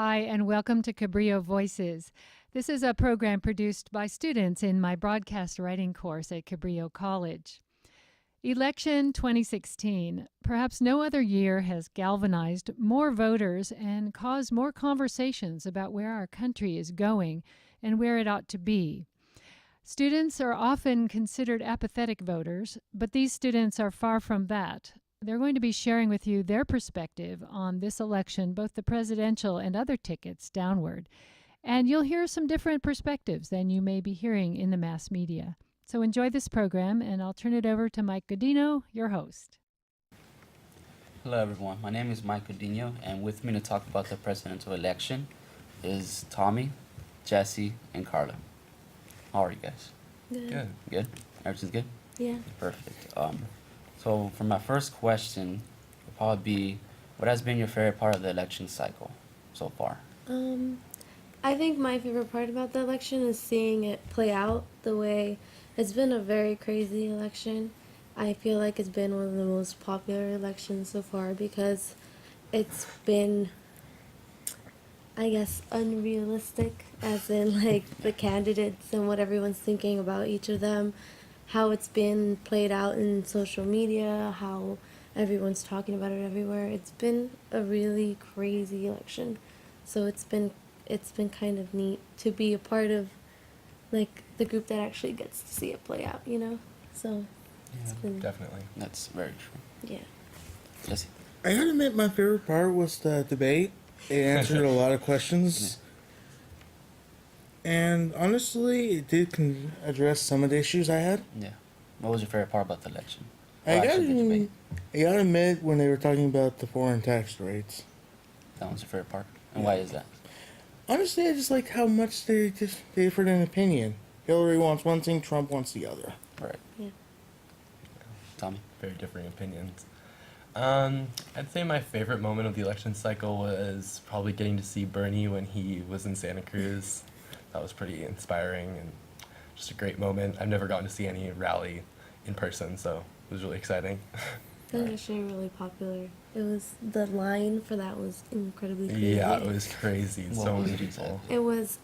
Hi, and welcome to Cabrillo Voices. This is a program produced by students in my broadcast writing course at Cabrillo College. Election 2016. Perhaps no other year has galvanized more voters and caused more conversations about where our country is going and where it ought to be. Students are often considered apathetic voters, but these students are far from that. They're going to be sharing with you their perspective on this election, both the presidential and other tickets downward. And you'll hear some different perspectives than you may be hearing in the mass media. So enjoy this program, and I'll turn it over to Mike Godino, your host. Hello everyone, my name is Mike Godinho, and with me to talk about the presidential election is Tommy, Jesse, and Carla. How are you guys? Good. Good? Everything's good? Yeah. Perfect. So for my first question, will probably be, what has been your favorite part of the election cycle so far? I think my favorite part about the election is seeing it play out the way it's been a very crazy election. I feel like it's been one of the most popular elections so far because it's been, I guess, unrealistic, as in like the candidates and what everyone's thinking about each of them, how it's been played out in social media, how everyone's talking about it everywhere. It's been a really crazy election. So it's been kind of neat to be a part of like the group that actually gets to see it play out, you know? So it's been Definitely. That's very true. yeah. Jesse? I gotta admit, my favorite part was the debate. It answered a lot of questions. And honestly, it did address some of the issues I had. Yeah. What was your favorite part about the election? I Well, gotta, actually, the debate. I gotta admit, when they were talking about the foreign tax rates, That was your favorite part? And why is that? honestly, I just like how much they differed in opinion. Hillary wants one thing, Trump wants the other. Right. Yeah. Tommy? Very differing opinions. I'd say my favorite moment of the election cycle was probably getting to see Bernie when he was in Santa Cruz. That was pretty inspiring and just a great moment. I've never gotten to see any rally in person, so it was really exciting. That was actually really popular. It was the line for that was incredibly crazy. Yeah, it was crazy. What So was many it people. It was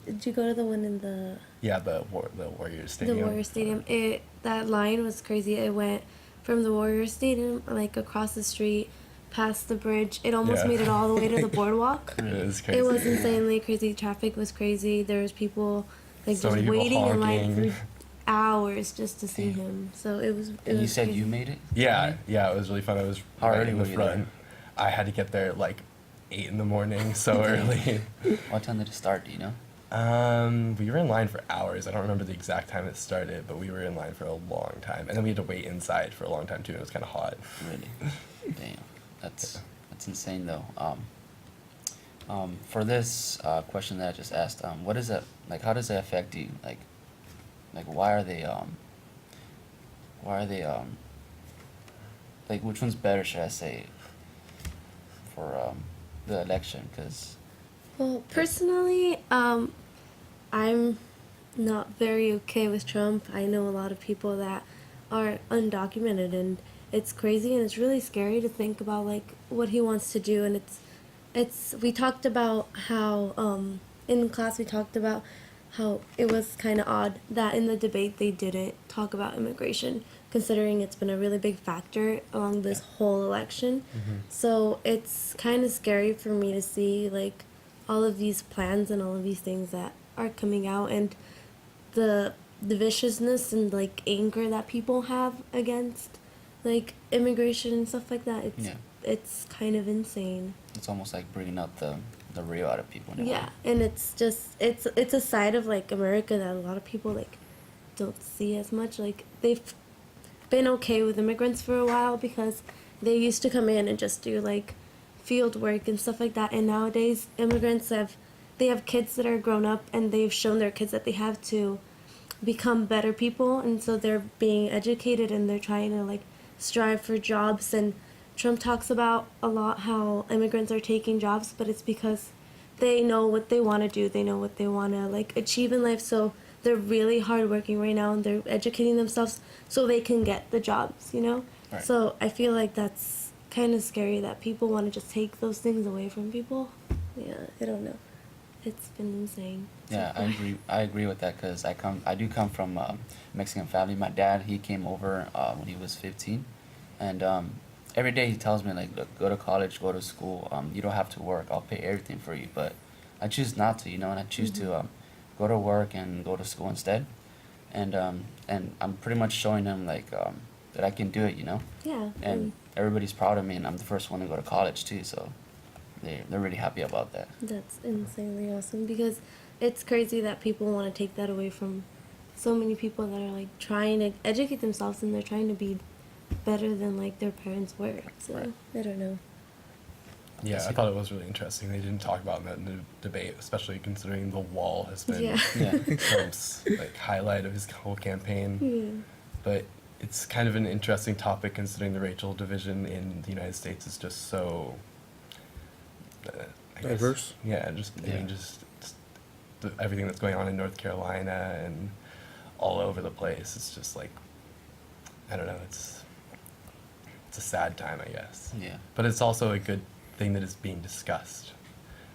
did you go to the one in the Yeah, the Warriors Stadium. the Warrior Stadium? That line was crazy. It went from the Warrior Stadium like across the street, past the bridge. It almost Yeah. made it all the way to the boardwalk. It was crazy. It was insanely crazy. Traffic was crazy. There was people like So just many people waiting in line honking. for hours just to see him. So it was. And you was said crazy. you made it? Yeah, it was really fun. I was How right early in the were you front. there? I had to get there at like 8 in the morning, so early. What time did it start, do you know? We were in line for hours. I don't remember the exact time it started, but we were in line for a long time, and then we had to wait inside for a long time too. It was kind of hot. Really? Damn. That's insane though. For this question that I just asked, what is that like? How does that affect you? Like why are they like which one's better? Should I say for the election? Because Well, personally, I'm not very okay with Trump. I know a lot of people that are undocumented, and it's crazy and it's really scary to think about like what he wants to do. And it's we talked about how in class we talked about how it was kind of odd that in the debate they didn't talk about immigration, considering it's been a really big factor along this whole election. So it's kind of scary for me to see like all of these plans and all of these things that are coming out, and the viciousness and like anger that people have against like immigration and stuff like that. Yeah. It's kind of insane. it's almost like bringing out the real out of people. In a way. Yeah, and it's just it's a side of like America that a lot of people like don't see as much. Like they've been okay with immigrants for a while because they used to come in and just do like field work and stuff like that, and nowadays immigrants have kids that are grown up, and they've shown their kids that they have to become better people, and so they're being educated and they're trying to like strive for jobs. And Trump talks about a lot how immigrants are taking jobs, but it's because they know what they want to do, they know what they want to like achieve in life, so they're really hardworking right now and they're educating themselves so they can get the jobs, you know. Right. So I feel like that's kind of scary that people want to just take those things away from people. Yeah, I don't know. It's been insane. so Yeah, far. I agree with that because I do come from Mexican family. My dad, he came over when he was 15, and every day he tells me like, look, go to college, go to school. You don't have to work. I'll pay everything for you. But I choose not to, and I choose to go to work and go to school instead. And I'm pretty much showing him like that I can do it. Yeah. And everybody's proud of me, and I'm the first one to go to college too. So they're really happy about that. That's insanely awesome because it's crazy that people want to take that away from so many people that are like trying to educate themselves and they're trying to be better than like their parents were. So Right. I don't know. Yeah, I thought it was really interesting. They didn't talk about that in the debate, especially considering the wall has been Yeah. Yeah. Trump's like highlight of his whole campaign. Yeah. But it's kind of an interesting topic considering the racial division in the United States is just so I guess- Diverse? Yeah, just I Yeah. mean, just everything that's going on in North Carolina and all over the place. It's just like I don't know. It's a sad time, I guess. Yeah. But it's also a good thing that it's being discussed,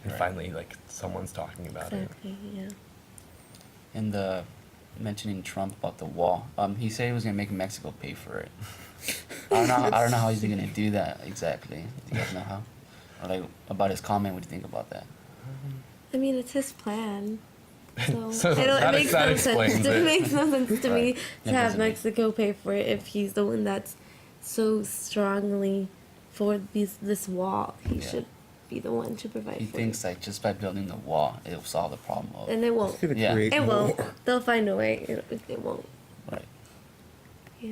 and Right. finally, like someone's talking about it. Exactly. Yeah. And mentioning Trump about the wall, he said he was gonna make Mexico pay for it. I don't know how he's gonna do that exactly. Do you guys know how? Or like about his comment, what do you think about that? I mean, it's his plan. So, So I don't, that- it makes that no explains sense. it. It makes no sense to me Right. to It have doesn't make- Mexico pay for it if he's the one that's so strongly for this wall. He Yeah. should be the one to provide He for thinks it. like just by building the wall, it'll solve the problem of And it won't. It's gonna Yeah. create It more. won't. They'll find a way. It won't. right. Yeah.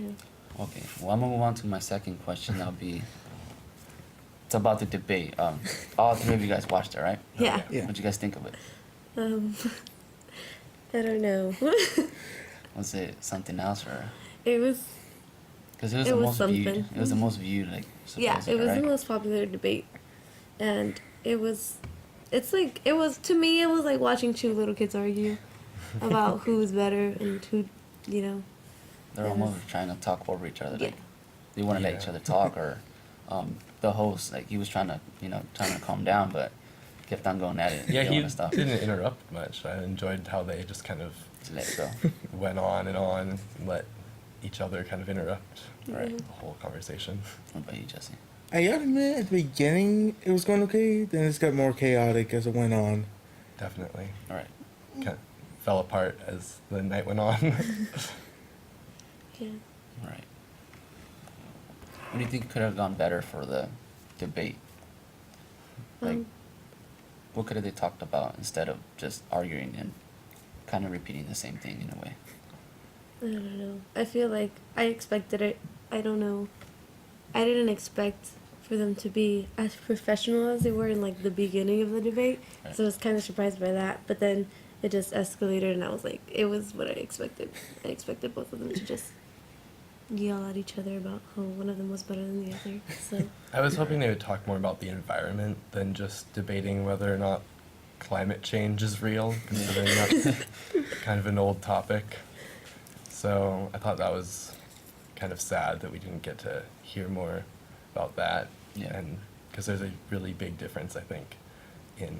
Okay. Well, I'm gonna move on to my second question. That'll be. It's about the debate. All three of you guys watched it, right? Yeah. Yeah. What'd you guys think of it? I don't know. Was it something else or? It was. Because it was It the was most viewed. something. It was the most viewed, like. Yeah, it supposedly, was right? the most popular debate, and it was. It's like it was to me. It was like watching two little kids argue about who's better and who, you know. They're It almost was- trying to talk over each other. Yeah. Like, they want to let Yeah. each other talk, or the host, like he was trying to calm down, but kept on going at it. Yeah, yelling he and stuff. didn't interrupt much. I enjoyed how they just kind of Just let it go. went on and let each other kind of interrupt Right. the whole conversation. What about you, Jesse? I gotta admit, at the beginning, it was going okay. Then it got more chaotic as it went on. Definitely. All right. Kind of fell apart as the night went on. Yeah. All right. What do you think could have gone better for the debate? Like, Um, what could have they talked about instead of just arguing and kind of repeating the same thing in a way? I don't know. I feel like I expected it. I don't know. I didn't expect for them to be as professional as they were in like the beginning of the debate. Right. So I was kind of surprised by that. But then it just escalated, and I was like, it was what I expected. I expected both of them to just yell at each other about how one of them was better than the other. So I was hoping they would talk more about the environment than just debating whether or not climate change is real, considering that's kind of an old topic. So I thought that was kind of sad that we didn't get to hear more about that. Yeah. And because there's a really big difference, I think, in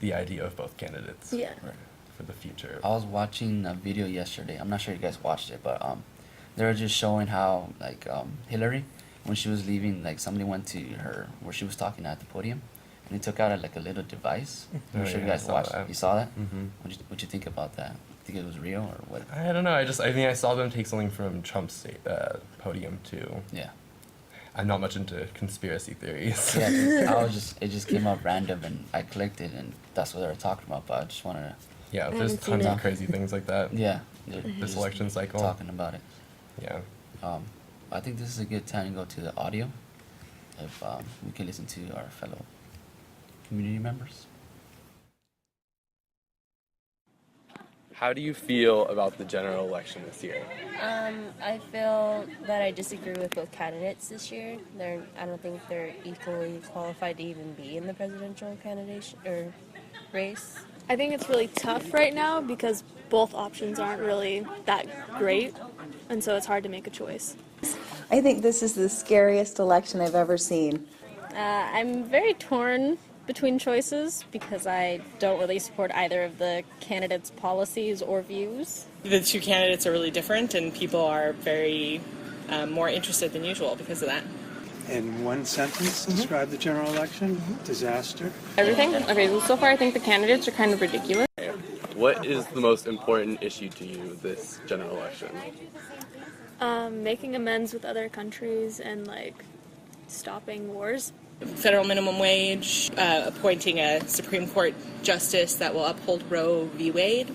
the idea of both candidates yeah. Right. for the future. I was watching a video yesterday. I'm not sure you guys watched it, but they were just showing how like Hillary, when she was leaving, like somebody went to her where she was talking at the podium, and he took out like a little device. I'm Oh, sure you yeah, I guys saw watched. that. You saw that? Mm-hmm. What'd you think about that? Think it was real or what? I don't know. I mean, I saw them take something from Trump's podium too. Yeah. I'm not much into conspiracy theories. Yeah, 'cause it just came up random and I clicked it and that's what they were talking about. But I just wanted to, Yeah, I there's haven't seen tons it. of crazy things like that. yeah, they're This just election cycle. talking about it. Yeah. I think this is a good time to go to the audio, if we can listen to our fellow community members. How do you feel about the general election this year? I feel that I disagree with both candidates this year. I don't think they're equally qualified to even be in the presidential candidate or race. I think it's really tough right now because both options aren't really that great, and so it's hard to make a choice. I think this is the scariest election I've ever seen. I'm very torn between choices because I don't really support either of the candidates' policies or views. The two candidates are really different, and people are very more interested than usual because of that. In one sentence, describe the general election: disaster. Everything? Okay, well, so far I think the candidates are kind of ridiculous. What is the most important issue to you this general election? Making amends with other countries and like stopping wars. Federal minimum wage, appointing a Supreme Court justice that will uphold Roe v. Wade.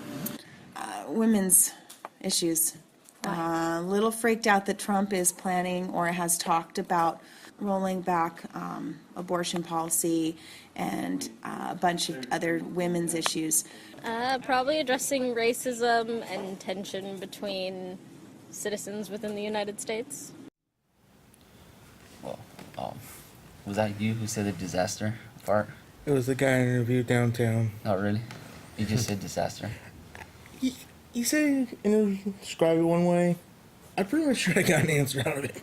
Women's issues. A little freaked out that Trump is planning or has talked about rolling back abortion policy and a bunch of other women's issues. Probably addressing racism and tension between citizens within the United States. Well, was that you who said the disaster part? It was the guy I interviewed downtown. Oh, really? You just said disaster. You said describe it one way. I'm pretty much sure I got an answer out of it.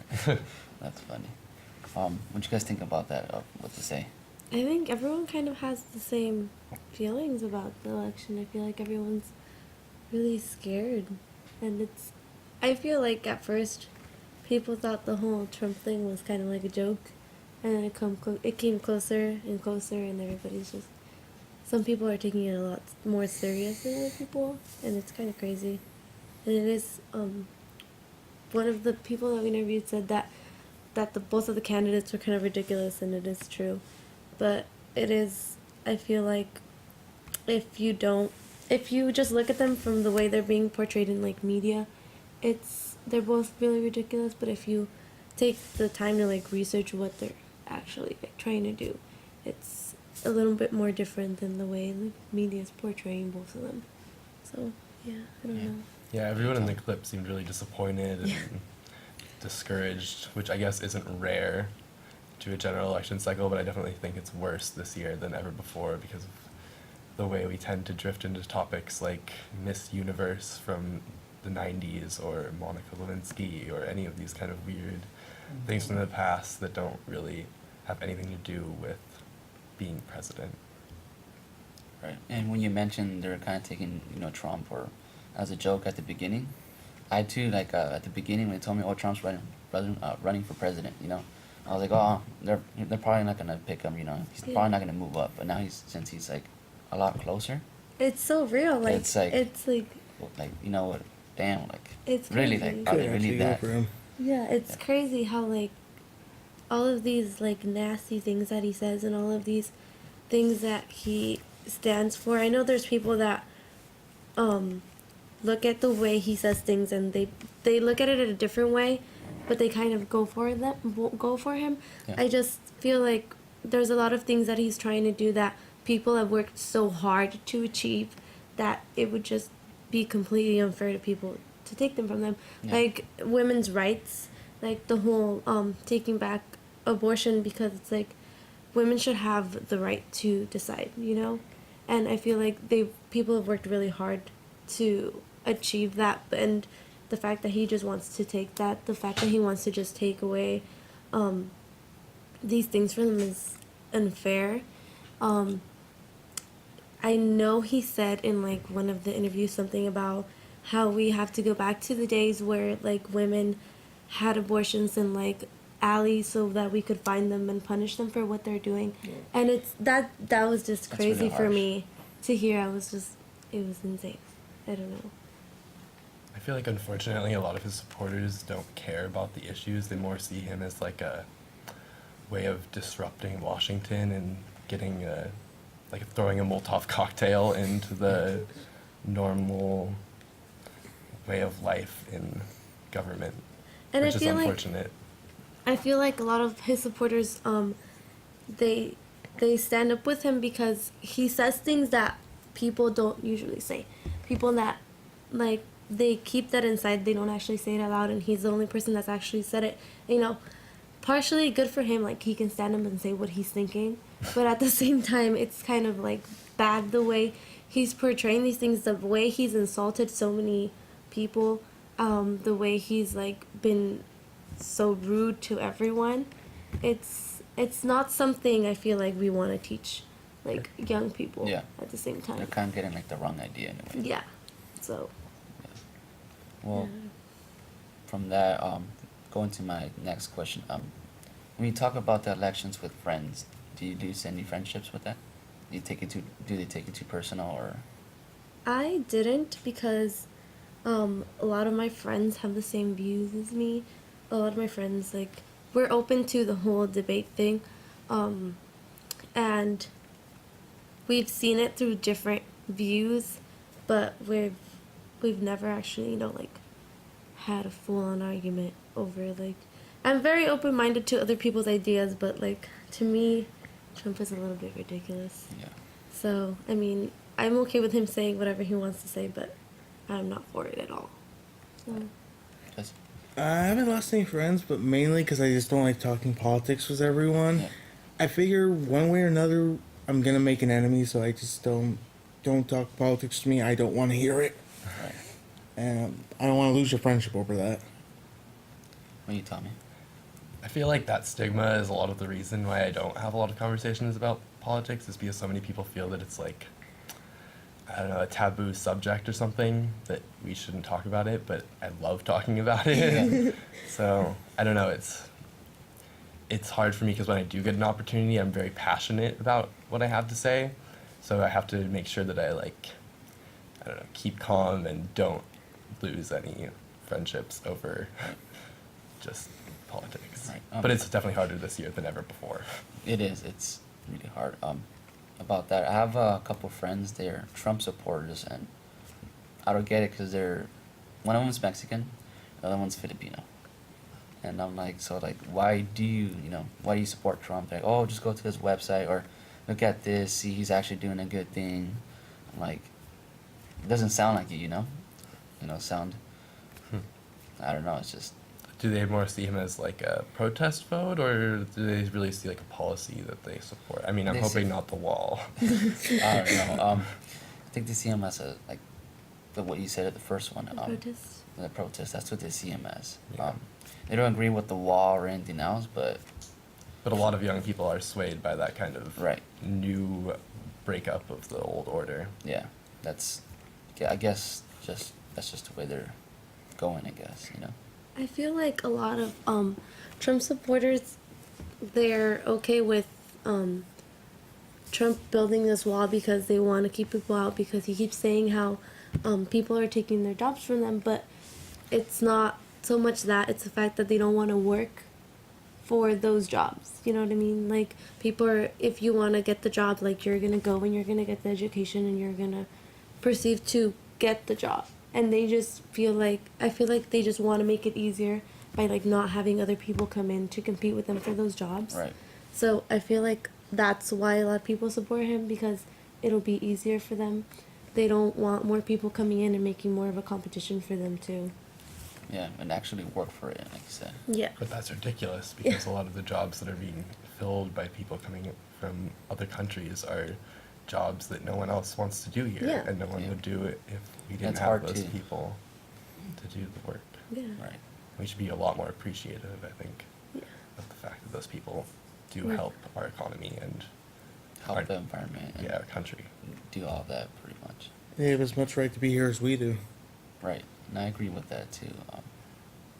That's funny. What you guys think about that? What to say? I think everyone kind of has the same feelings about the election. I feel like everyone's really scared. And I feel like at first people thought the whole Trump thing was kind of like a joke. And then it came closer and closer, and everybody's just... Some people are taking it a lot more serious than other people, and it's kind of crazy. And it is, one of the people that we interviewed said that both of the candidates were kind of ridiculous, and it is true. But it is, I feel like, if you just look at them from the way they're being portrayed in, like, media, they're both really ridiculous, but if you take the time to, like, research what they're actually trying to do, it's a little bit more different than the way the media is portraying both of them. So, yeah, I don't know. Yeah, everyone in the clip seemed really disappointed and discouraged, which I guess isn't rare to a general election cycle, but I definitely think it's worse this year than ever before because of the way we tend to drift into topics like Miss Universe from the 90s or Monica Lewinsky or any of these kind of weird things from the past that don't really have anything to do with being president. Right. And when you mentioned they were kind of taking, Trump or as a joke at the beginning, I too, like, at the beginning when they told me, Trump's running for president, I was like, oh, they're probably not going to pick him, he's probably not going to move up. But now since he's like a lot closer. It's so real. Like, it's like, you know what, damn, like, it's really, crazy. like, are they really that? Yeah, it's crazy how, like, all of these, like, nasty things that he says and all of these things that he stands for. I know there's people that look at the way he says things and they look at it in a different way, but they kind of go for him. Yeah. I just feel like there's a lot of things that he's trying to do that people have worked so hard to achieve that it would just be completely unfair to people to take them from them. Yeah. Like women's rights, like the whole taking back abortion, because it's like women should have the right to decide, and I feel like people have worked really hard to achieve that, and the fact that he just wants to take that, the fact that he wants to just take away these things from them is unfair. I know he said in like one of the interviews something about how we have to go back to the days where like women had abortions in like alleys so that we could find them and punish them for what they're doing. Yeah. And it's that was just crazy really for me to hear. It was insane. I don't know. I feel like unfortunately a lot of his supporters don't care about the issues. They more see him as like a way of disrupting Washington and getting like throwing a Molotov cocktail into the normal way of life in government, and which is unfortunate. I feel like a lot of his supporters, they stand up with him because he says things that people don't usually say. People that, like, they keep that inside, they don't actually say it out loud, and he's the only person that's actually said it. Partially good for him, like, he can stand up and say what he's thinking, but at the same time, it's kind of, like, bad the way he's portraying these things, the way he's insulted so many people, the way he's, like, been so rude to everyone. It's not something I feel like we want to teach like young people Yeah. at the same They're time. kind of getting like the wrong idea in a way. Yeah. So Well, from that, going to my next question. When you talk about the elections with friends, do you lose any friendships with that? Do they take it too personal, or? I didn't because a lot of my friends have the same views as me. A lot of my friends, like, we're open to the whole debate thing. And we've seen it through different views, but we've never actually, like, had a full-on argument over, like, I'm very open-minded to other people's ideas, but, like, to me, Trump is a little bit ridiculous. Yeah. So, I mean, I'm okay with him saying whatever he wants to say, but I'm not for it at all. So. Just, I haven't lost any friends, but mainly because I just don't like talking politics with everyone. Yeah. I figure one way or another, I'm gonna make an enemy, so I just don't talk politics to me. I don't want to hear it, right. and I don't want to lose your friendship over that. What do you tell me? I feel like that stigma is a lot of the reason why I don't have a lot of conversations about politics, is because so many people feel that it's like, I don't know, a taboo subject or something, that we shouldn't talk about it, but I love talking about it. So, I don't know, it's hard for me because when I do get an opportunity, I'm very passionate about what I have to say. So I have to make sure that I, like, I don't know, keep calm and don't lose any friendships over just politics. Right. But it's definitely harder this year than ever before. It is. It's really hard. About that, I have a couple friends. They're Trump supporters, and I don't get it because one of them's Mexican, the other one's Filipino, and I'm like, so like, why do you support Trump? Like, oh, just go to his website or look at this, see he's actually doing a good thing. I'm like, it doesn't sound like it, sound. I don't know. It's just. Do they more see him as like a protest vote, or do they really see like a policy that they support? I mean, I'm hoping not the wall. I don't know. I think they see him as what you said at the first one. Protest. The protest. That's what they see him as. Yeah. They don't agree with the wall or anything else, but. But a lot of young people are swayed by that kind of right. new breakup of the old order. Yeah, I guess that's just the way they're going. I guess I feel like a lot of Trump supporters, they're okay with Trump building this wall because they want to keep people out, because he keeps saying how people are taking their jobs from them, but it's not so much that, it's the fact that they don't want to work for those jobs. You know what I mean? Like, people are, if you want to get the job, like, you're going to go and you're going to get the education and you're going to proceed to get the job. And they just I feel like they just want to make it easier by, like, not having other people come in to compete with them for those jobs. Right. So I feel like that's why a lot of people support him, because it'll be easier for them. They don't want more people coming in and making more of a competition for them too. Yeah, and actually work for it, like you said. Yeah. But that's ridiculous, because a lot of the jobs that are being filled by people coming from other countries are jobs that no one else wants to do here, Yeah. and no one would do it if we didn't It's have hard those too. people to do the work. Yeah. Right. We should be a lot more appreciative, I think, Yeah. of the fact that those people do Yeah. help our economy and Help the environment. And our country. do all that pretty much. They have as much right to be here as we do. Right, and I agree with that too.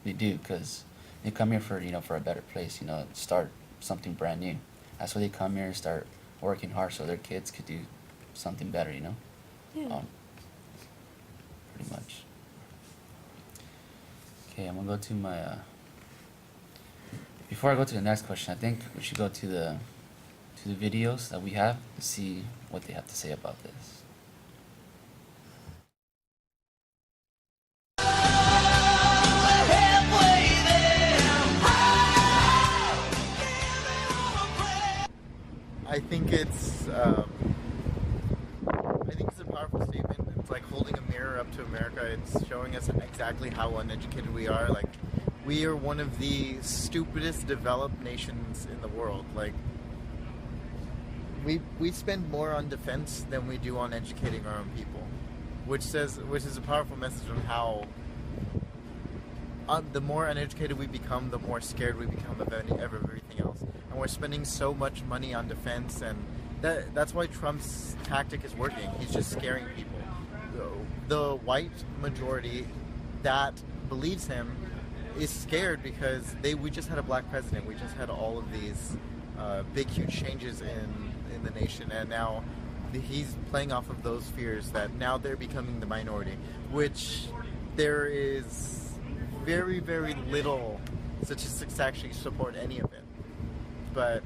They do, because they come here for for a better place. Start something brand new. That's why they come here and start working hard so their kids could do something better. Yeah. Pretty much. Okay, I'm gonna go to my. Before I go to the next question, I think we should go to the videos that we have to see what they have to say about this. I think it's a powerful statement. It's like holding a mirror up to America. It's showing us exactly how uneducated we are. Like, we are one of the stupidest developed nations in the world. Like, we spend more on defense than we do on educating our own people, which is a powerful message on how the more uneducated we become, the more scared we become of everything else. And we're spending so much money on defense and that's why Trump's tactic is working. He's just scaring people. The white majority that believes him is scared because we just had a black president. We just had all of these big, huge changes in the nation, and now he's playing off of those fears that now they're becoming the minority, which there is very, very little statistics to actually support any of it. But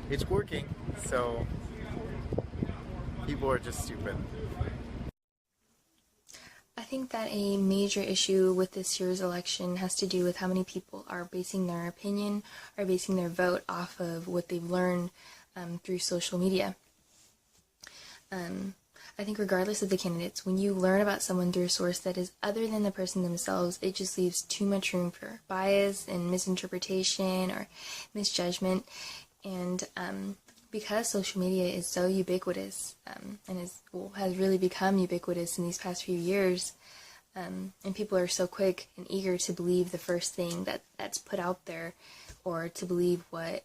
it's working, so people are just stupid. I think that a major issue with this year's election has to do with how many people are basing their opinion, are basing their vote off of what they've learned through social media. I think regardless of the candidates, when you learn about someone through a source that is other than the person themselves, it just leaves too much room for bias and misinterpretation or misjudgment. And because social media is so ubiquitous and has really become ubiquitous in these past few years, and people are so quick and eager to believe the first thing that's put out there, or to believe what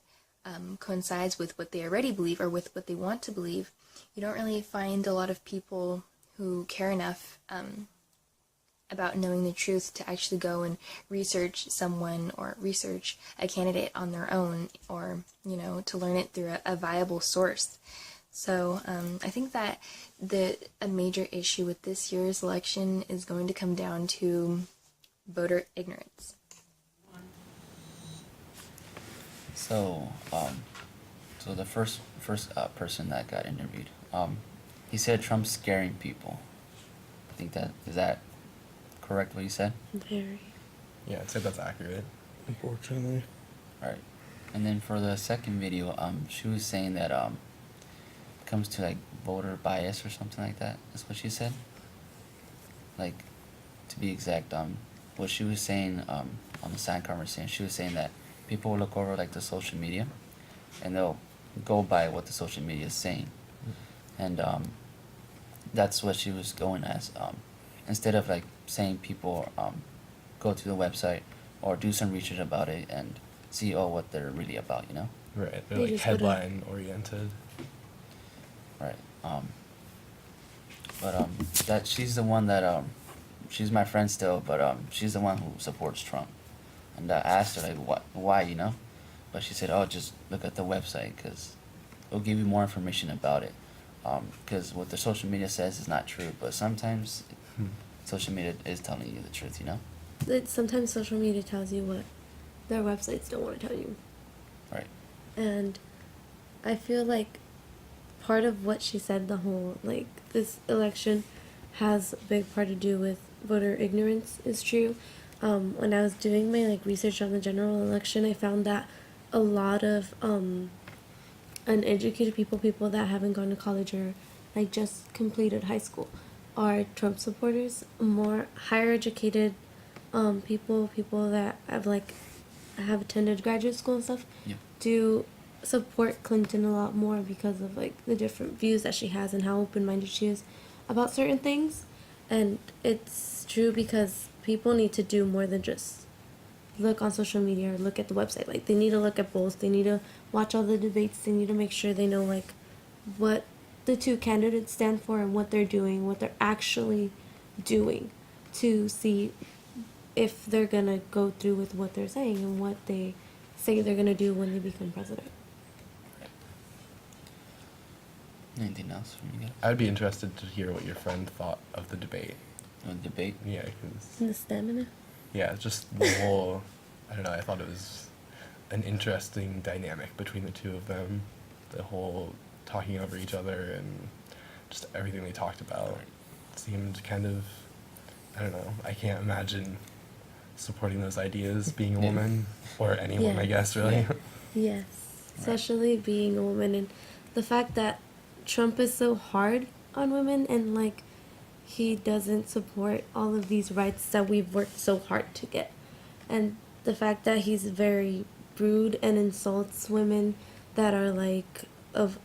coincides with what they already believe or with what they want to believe, you don't really find a lot of people who care enough about knowing the truth to actually go and research someone or research a candidate on their own, or, to learn it through a viable source. So I think that a major issue with this year's election is going to come down to voter ignorance. So, the first person that got interviewed, he said Trump's scaring people. I think is that correct what you said? Very. Yeah, I'd say that's accurate. Unfortunately. Alright. And then for the second video, she was saying that it comes to like voter bias or something like that. That's what she said. Like, to be exact, what she was saying on the side conversation, she was saying that people will look over like the social media and they'll go by what the social media is saying. And that's what she was going as. Instead of like saying people go to the website or do some research about it and see what they're really about, Right, they're like headline oriented. Right. But that she's the one that she's my friend still, but she's the one who supports Trump. And I asked her like why, but she said, just look at the website because it'll give you more information about it. Because what the social media says is not true, but sometimes social media is telling you the truth, Sometimes social media tells you what their websites don't want to tell you. Right. And I feel like part of what she said, this election has a big part to do with voter ignorance is true. When I was doing my research on the general election, I found that a lot of uneducated people that haven't gone to college or just completed high school are Trump supporters. More higher educated people that have attended graduate school and stuff do support Clinton a lot more because of the different views that she has and how open-minded she is about certain things. And it's true because people need to do more than just look on social media or look at the website. They need to look at both. They need to watch all the debates. They need to make sure they know what the two candidates stand for and what they're doing, what they're actually doing, to see if they're gonna go through with what they're saying and what they say they're gonna do when they become president. Anything else from you guys? I'd be interested to hear what your friend thought of the debate. The debate? Yeah, because... And the stamina? Yeah, just the whole... I don't know, I thought it was an interesting dynamic between the two of them. The whole talking over each other and just everything they talked about seemed kind of... I don't know, I can't imagine supporting those ideas being a woman, or anyone, I guess, really. Yes, especially being a woman, and the fact that Trump is so hard on women and he doesn't support all of these rights that we've worked so hard to get, and the fact that he's very rude and insults women that are of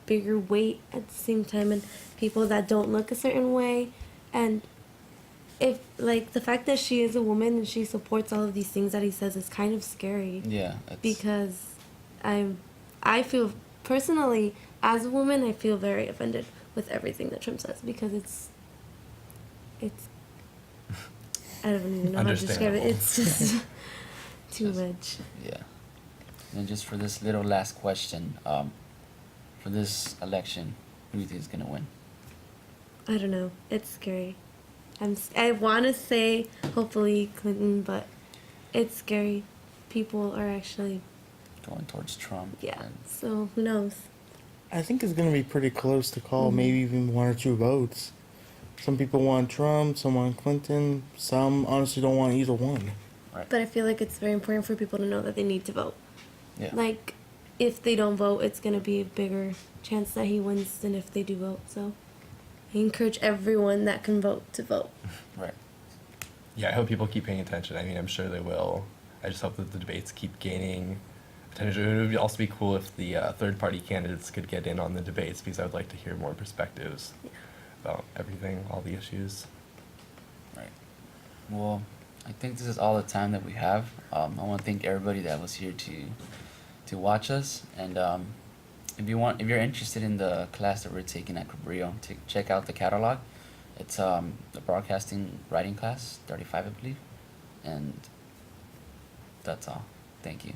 bigger weight at the same time, and people that don't look a certain way. And if the fact that she is a woman and she supports all of these things that he says is kind of scary. Yeah. Because I feel personally, as a woman, I feel very offended with everything that Trump says because it's I don't even know how to describe it. It's just too much. Yeah. And just for this little last question, for this election, who do you think is gonna win? I don't know. It's scary. I want to say hopefully Clinton, but it's scary. People are actually Going towards Trump. yeah. And So who knows? I think it's going to be pretty close to call, maybe even 1 or 2 votes. Some people want Trump, some want Clinton, some honestly don't want either one. Right. But I feel like it's very important for people to know that they need to vote. Yeah. Like, if they don't vote, it's going to be a bigger chance that he wins than if they do vote. So I encourage everyone that can vote to vote. Right. Yeah, I hope people keep paying attention. I mean, I'm sure they will. I just hope that the debates keep gaining attention. It would also be cool if the third-party candidates could get in on the debates because I would like to hear more perspectives about everything, all the issues. Right. Well, I think this is all the time that we have. I want to thank everybody that was here to watch us, and if you're interested in the class that we're taking at Cabrillo, check out the catalog. It's the broadcasting writing class, 35, I believe, and that's all. Thank you.